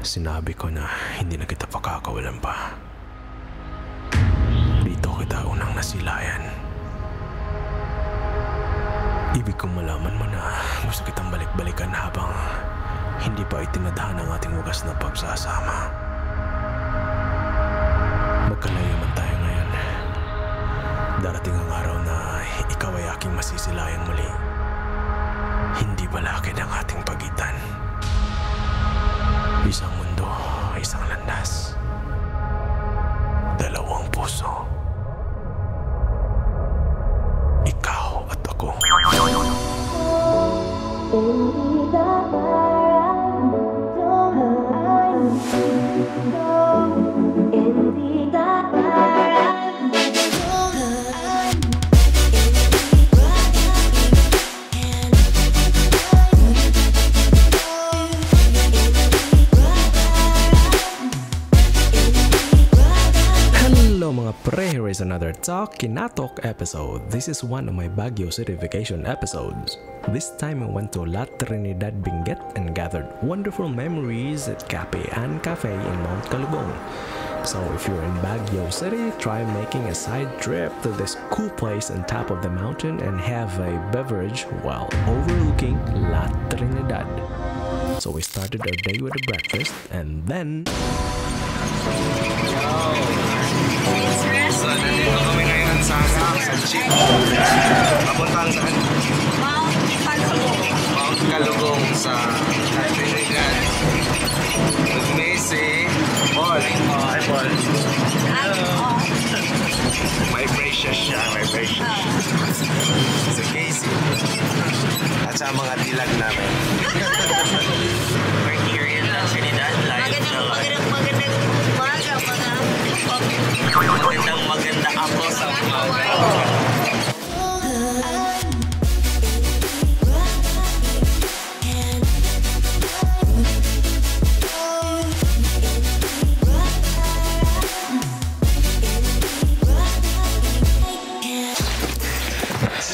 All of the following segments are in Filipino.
Sinabi ko na hindi na kita pakakawalan pa. Dito kita unang nasilayan. Ibig kong malaman mo na gusto kitang balik-balikan habang hindi pa itinadhana ang ating wagas na pagsasama. Magkalayo man tayo ngayon. Darating ang araw na ikaw ay aking masisilayang muli. Hindi balakid ang ating pagitan. Isang mundo, isang landas. Dalawang puso. Ikaw at ako. Mga pre, here is another Talk Kinatok episode. This is one of my Baguio City vacation episodes. This time I went to La Trinidad Benguet and gathered wonderful memories at Cafe and Cafe in Mount Calugong. So if you're in Baguio City, try making a side trip to this cool place on top of the mountain and have a beverage while overlooking La Trinidad. So we started our day with a breakfast and then... So, nandito kami ngayon sa jeep. Papuntang saan? Mount Calugong sa Trinidad. With me si Paul. Hi Paul. Hello. May precious siya, may precious. Si Casey. At sa mga dilag namin. We're here in Trinidad. Maganda ako sa umaga.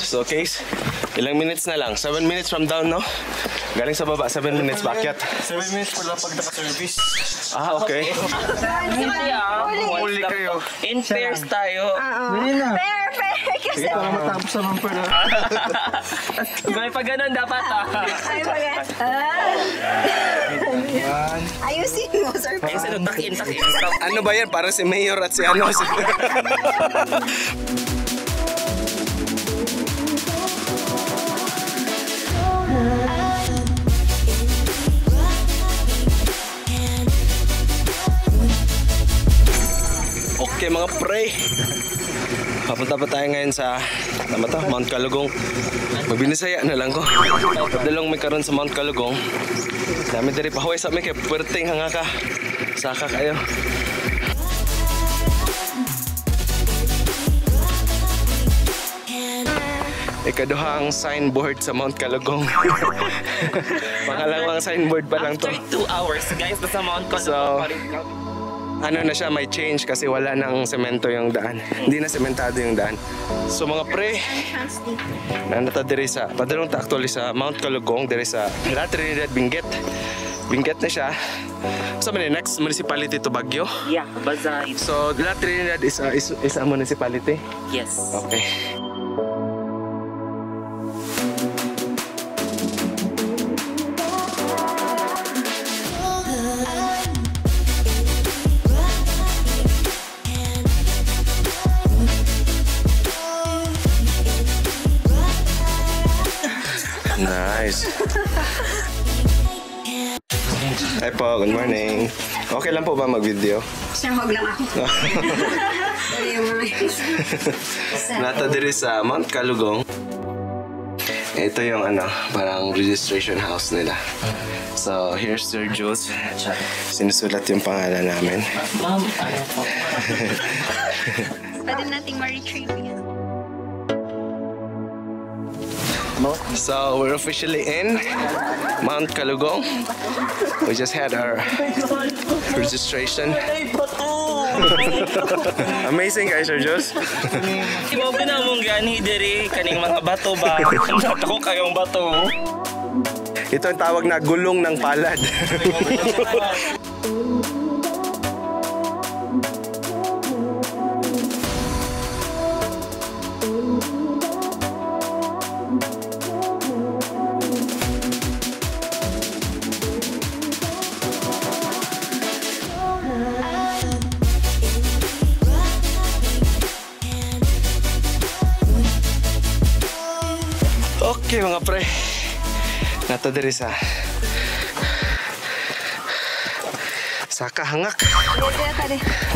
So Case, ilang minutes na lang? 7 minutes from down, no? Galing sa baba, 7 minutes baakyat. 7 minutes pala pag naka-service. Ah, okay. Huli kayo. In pairs tayo. Fair. Kasi Sige, para matapos naman pala. May pag ganun dapat ay ayusin mo, sir. Ay, sino takin. Ano ba yan? Para si Mayor at si ano. Okay mga pre, papunta pa tayo ngayon sa Mount Calugong. Magbinisaya na lang ko. Dalong may karon sa Mount Calugong. Dami diri pa huway sa may kay puwerteng hanga ka. Saka kayo. Ikaduhang signboard sa Mount Calugong. Pangalawang signboard pa lang to. After 2 hours, guys, sa Mount Calugong pa rin kami. Ano na siya, may change kasi wala nang semento yung daan. Hindi na sementado yung daan. So mga pre, nanata diri sa, padalong ta actually sa Mount Calugong, diri sa La Trinidad Benguet. Benguet na siya. So many next municipality to Baguio. Yeah, Bazay. So La Trinidad is a municipality. Yes. Okay. Nice. Hi po, good morning. Okay lang po ba mag-video? Sir, wag lang ako. Nata diri sa Mount Calugong. Ito yung ano, parang registration house nila. So, here's Sir Jules. Sinusulat yung pangalan namin. Ma'am, ano po? Pwede nating ma-retrieve yan. So, we're officially in Mount Calugong. We just had our registration. Amazing guys, Sir Jules. Ibaw na mong gani diri kaning mga bato ba? Ako kayong bato. Ito ang tawag na gulong ng palad. Okay mga pre, nato diri sa kahangak.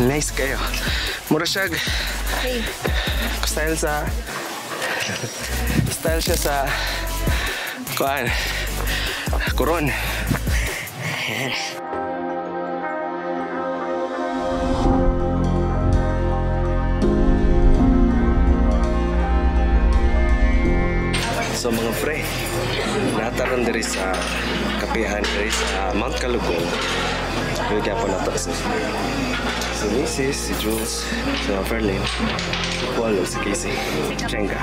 Nice kayo. Mura siya style siya sa kuan Coron. So mga pre, nataron diri sa kapihan diri sa Mount Kalugong. Bigyan po nato si Mrs., si Jules, si Ferlin, si Paulo, si Casey, Chenga.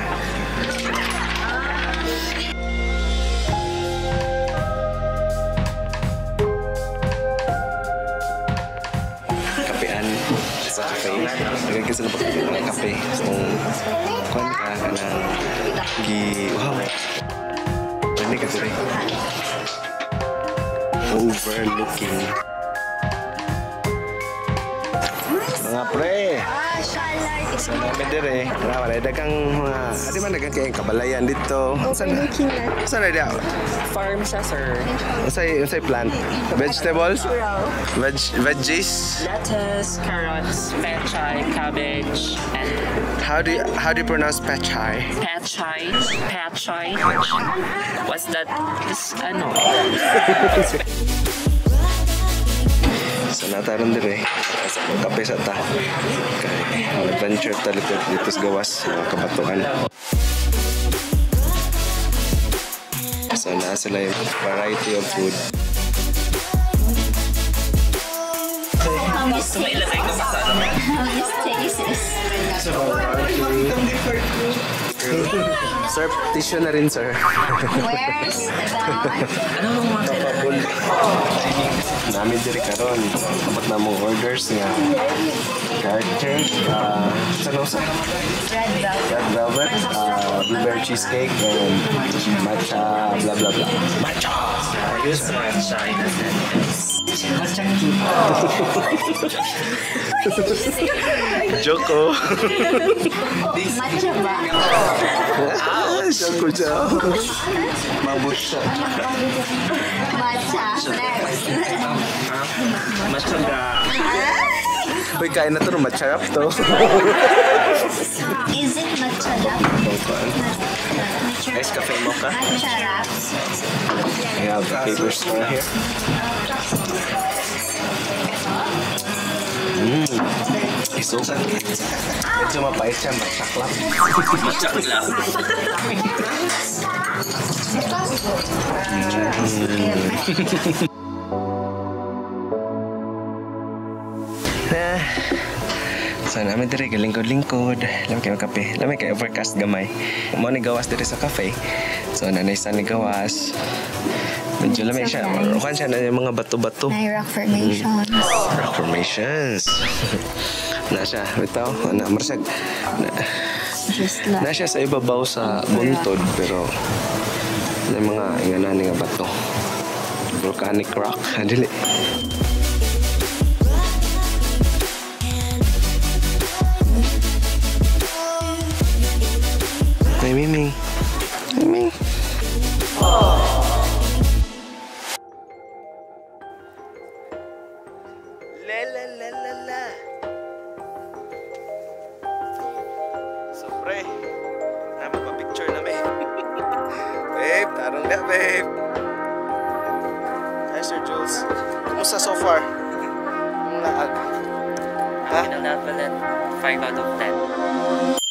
Kapihan sa cafe. Nagagin sila pagkakas ng kape. Kung kuhan ka ng wow. Ini ka sila. Overlooking. Mga pre. Sa namin dire. Wala dagang mga adi man dagang kayong kabalayan dito. Overlooking that. Saan na dia? Farm siya, sir. Unsay plant? Vegetables? Veggies? Lettuce, carrots, pechay, cabbage, and How do you pronounce pechay? pechay. Pechay. What's that? This, ano? So nataron dire sa kape sa ta. Kay adventure dito sa gawas mga kabatuan. So na sila yung variety of food. Sumailagay ko sa ano. Sir, tissue na rin, sir. Where's the Ano nung mga Namin diri karon. Dapat na mong orders nga garter, red velvet, blueberry cheesecake, and matcha, blah blah blah. Matcha! Ayos na matcha in a sentence. Joko. matcha ba? Joko siya. Mabut siya. Matcha. Next. Matcha ga. Uy, kain na to, matcharap to. Is it matcha lab? Ice cafe mocha. Matcha wraps. We have the paper store here. Iso. Medyo mapait siya, matsaklap. Matcha lang. So namin diri lingkod-lingkod, lamay kayo kape, lamay kayo overcast gamay. Mo ni gawas diri sa cafe. So nanay sa ni gawas. Medyo lamay siya, marukan siya na yung mga bato-bato. May rock formations. Rock formations. Na siya, bitaw, na marsag. Just like Na siya sa ibabaw sa buntod pero may mga ingana nga bato. Volcanic rock, dili. Hey, Miming. Miming. La la la la la. So, pre. Namin pa picture namin. Babe, tarong na, babe. Hi, Sir Jules. Kumusta so far? Ang laag. Ha? Ang dapat 5 out of 10.